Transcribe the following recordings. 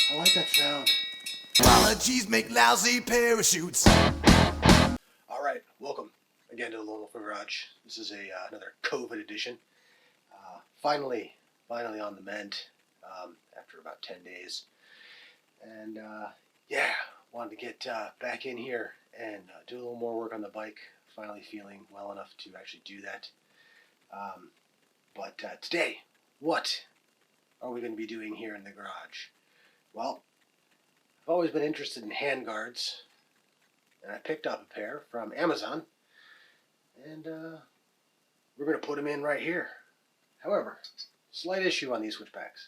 I like that sound. Apologies make lousy parachutes. All right, welcome again to the Lone Wolf Garage. This is another COVID edition. Finally on the mend after about 10 days. And yeah, wanted to get back in here and do a little more work on the bike. Finally feeling well enough to actually do that. But today, what are we going to be doing here in the garage? Well, I've always been interested in handguards, and I picked up a pair from Amazon, and we're going to put them in right here. However, slight issue on these switchbacks.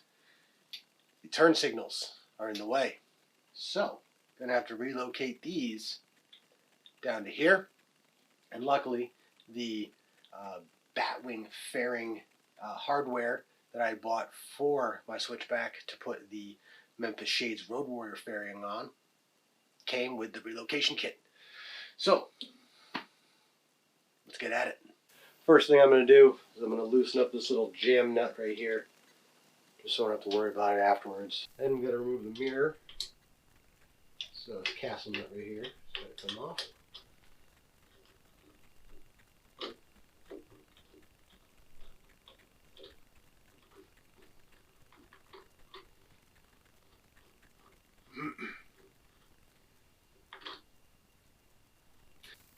The turn signals are in the way. So, going to have to relocate these down to here. And luckily, the Batwing fairing hardware that I bought for my switchback to put the Memphis Shades Road Warrior fairing on came with the relocation kit. So, let's get at it. First thing I'm going to do is I'm going to loosen up this little jam nut right here, just so I don't have to worry about it afterwards. Then I'm going to remove the mirror. So it's a castle nut right here. Just let it come off.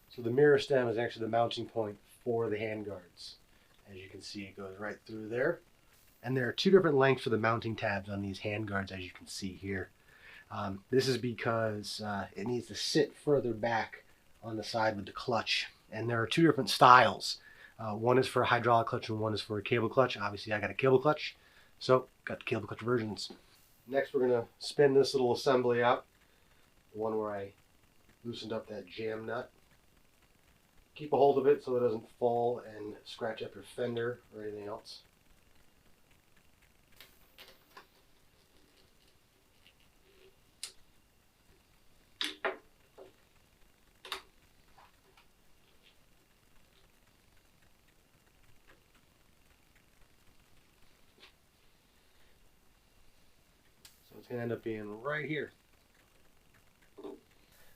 So the mirror stem is actually the mounting point for the handguards. As you can see, it goes right through there. And there are two different lengths for the mounting tabs on these handguards, as you can see here. This is because it needs to sit further back on the side with the clutch. And there are two different styles. One is for a hydraulic clutch and one is for a cable clutch. Obviously, I got a cable clutch, so got the cable clutch versions. Next, we're going to spin this little assembly out. The one where I loosened up that jam nut. Keep a hold of it so it doesn't fall and scratch up your fender or anything else. So it's going to end up being right here.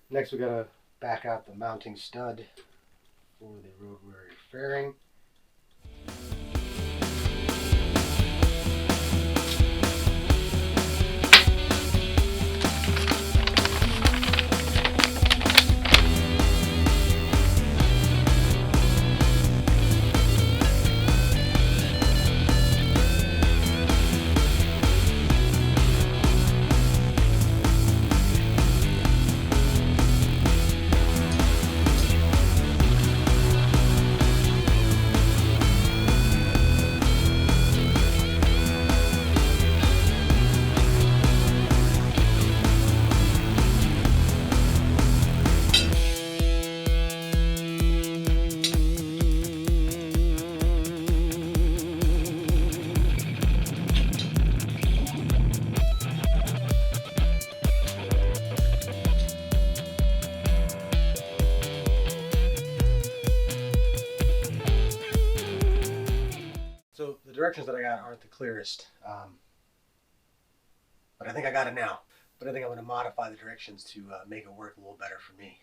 Next, we're going to back out the mounting stud for the Road Warrior fairing. So the directions that I got aren't the clearest, but I think I got it now. But I think I'm going to modify the directions to make it work a little better for me.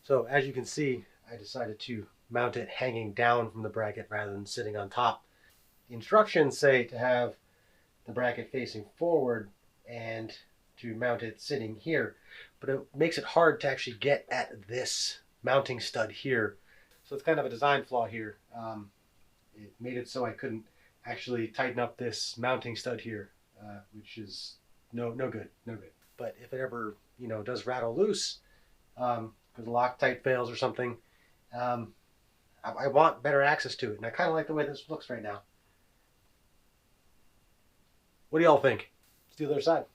So as you can see, I decided to mount it hanging down from the bracket rather than sitting on top. The instructions say to have the bracket facing forward and to mount it sitting here. but it makes it hard to actually get at this mounting stud here. So it's kind of a design flaw here. It made it so I couldn't actually tighten up this mounting stud here, which is no good. But if it ever, you know, does rattle loose, because the Loctite fails or something, I want better access to it, and I kind of like the way this looks right now. What do y'all think? Let's do the other side.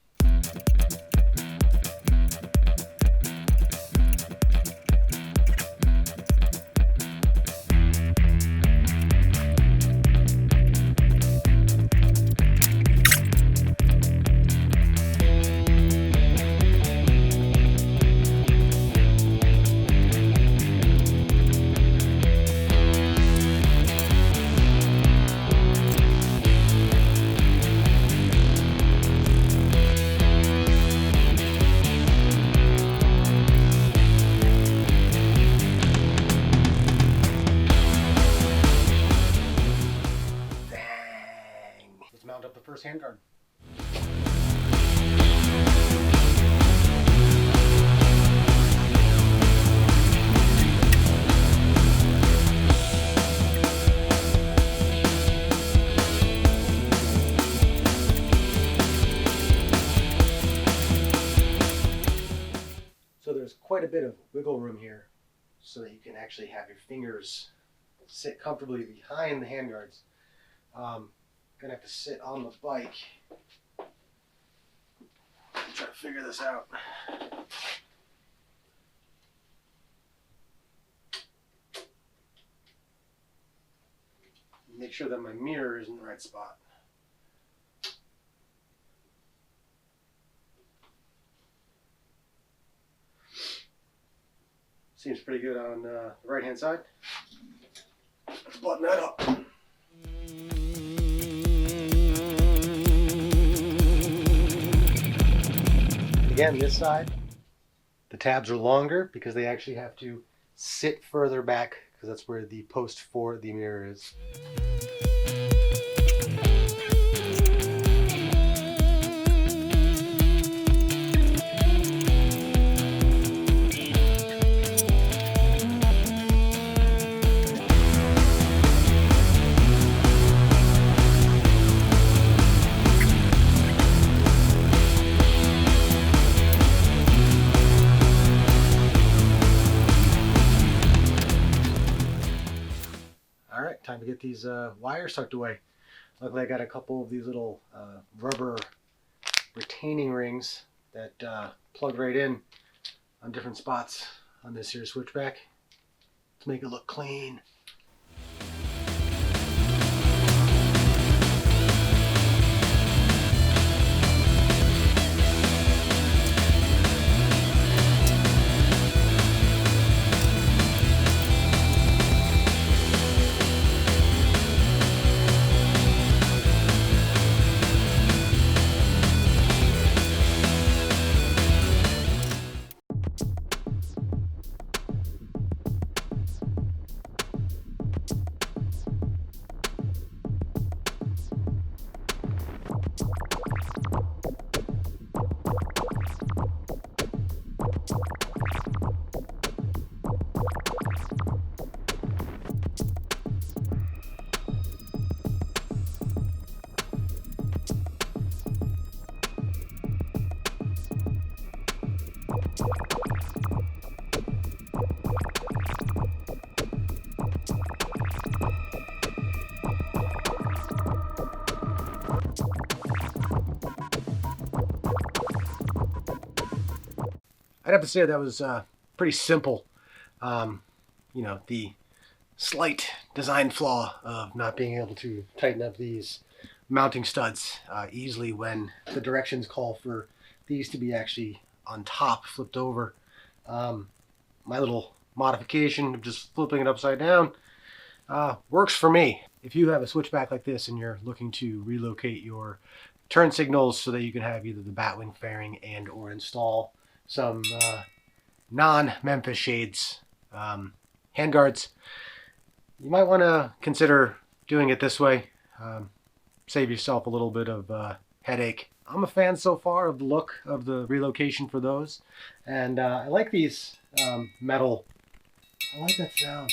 Mount up the first handguard. So there's quite a bit of wiggle room here so that you can actually have your fingers sit comfortably behind the handguards. Gonna have to sit on the bike. Try to figure this out. Make sure that my mirror is in the right spot. Seems pretty good on the right hand side. Let's button that up. Again, this side, the tabs are longer because they actually have to sit further back because that's where the post for the mirror is. Time to get these wires tucked away. Luckily I got a couple of these little rubber retaining rings that plug right in on different spots on this here switchback to make it look clean. I'd have to say that was pretty simple. You know, the slight design flaw of not being able to tighten up these mounting studs easily when the directions call for these to be actually on top, flipped over. My little modification of just flipping it upside down works for me. If you have a switchback like this and you're looking to relocate your turn signals so that you can have either the batwing fairing and or install some non-Memphis shades handguards, you might want to consider doing it this way. Save yourself a little bit of headache I'm a fan so far of the look of the Relocation for those. And I like these metal. I like that sound.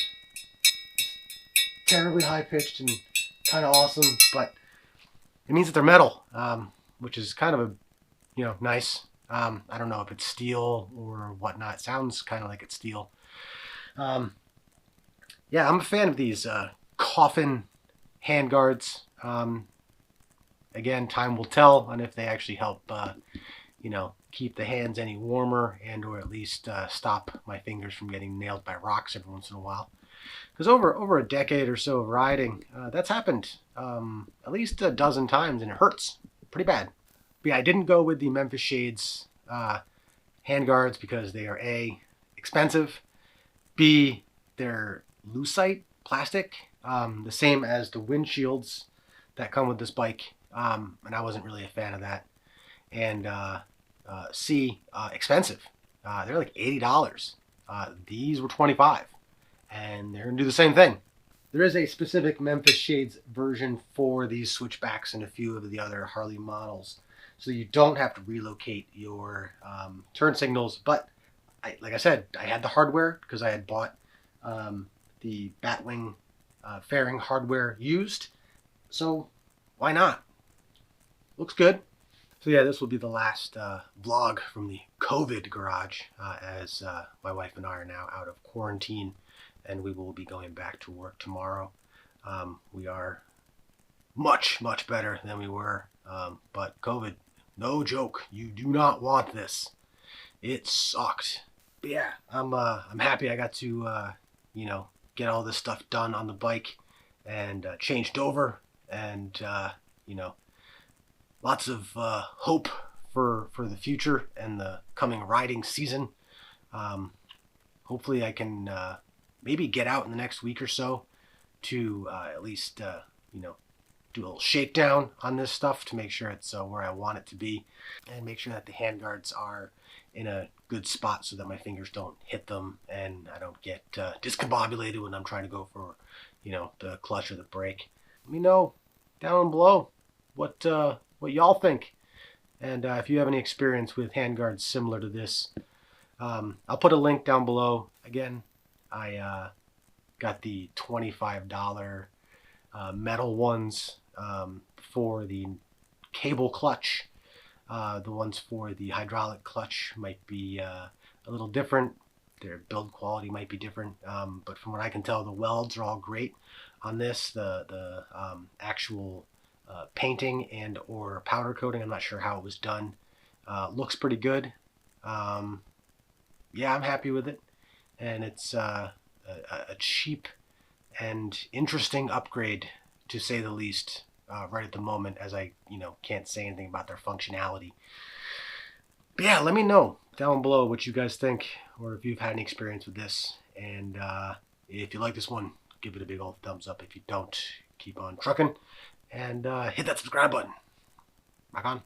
It's terribly high-pitched and kind of awesome, but it means that they're metal, which is kind of a, nice. I don't know if it's steel or whatnot. It sounds kind of like it's steel. Yeah, I'm a fan of these Coffin Handguards. Again, time will tell on if they actually help, keep the hands any warmer and or at least stop my fingers from getting nailed by rocks every once in a while. Because over a decade or so of riding, that's happened at least a dozen times, and it hurts pretty bad. But yeah, I didn't go with the Memphis Shades handguards because they are A, expensive, B, they're lucite plastic, the same as the windshields that come with this bike, and I wasn't really a fan of that. And C, expensive. They're like $80. These were $25, and they're gonna do the same thing. There is a specific Memphis Shades version for these switchbacks and a few of the other Harley models, so you don't have to relocate your turn signals. But like I said, I had the hardware because I had bought the Batwing fairing hardware used, so why not? Looks good. So yeah, this will be the last vlog from the COVID garage, as my wife and I are now out of quarantine, and we will be going back to work tomorrow. We are much better than we were, but COVID, no joke. You do not want this. It sucked. But yeah, I'm happy I got to get all this stuff done on the bike and changed over, and lots of hope for the future and the coming riding season. Hopefully I can maybe get out in the next week or so to at least do a little shakedown on this stuff to make sure it's where I want it to be, and make sure that the handguards are in a good spot so that my fingers don't hit them and I don't get discombobulated when I'm trying to go for the clutch or the brake. Let me know down below what y'all think, and if you have any experience with handguards similar to this. I'll put a link down below. Again, I got the $25 metal ones for the cable clutch. The ones for the hydraulic clutch might be a little different. Their build quality might be different, but from what I can tell, the welds are all great on this. The actual painting and or powder coating, I'm not sure how it was done, looks pretty good. Yeah, I'm happy with it, and it's a cheap and interesting upgrade, to say the least, right at the moment, as I can't say anything about their functionality. But yeah, let me know down below what you guys think, or if you've had any experience with this. And if you like this one, give it a big old thumbs up. If you don't, keep on trucking, and hit that subscribe button. Rock on.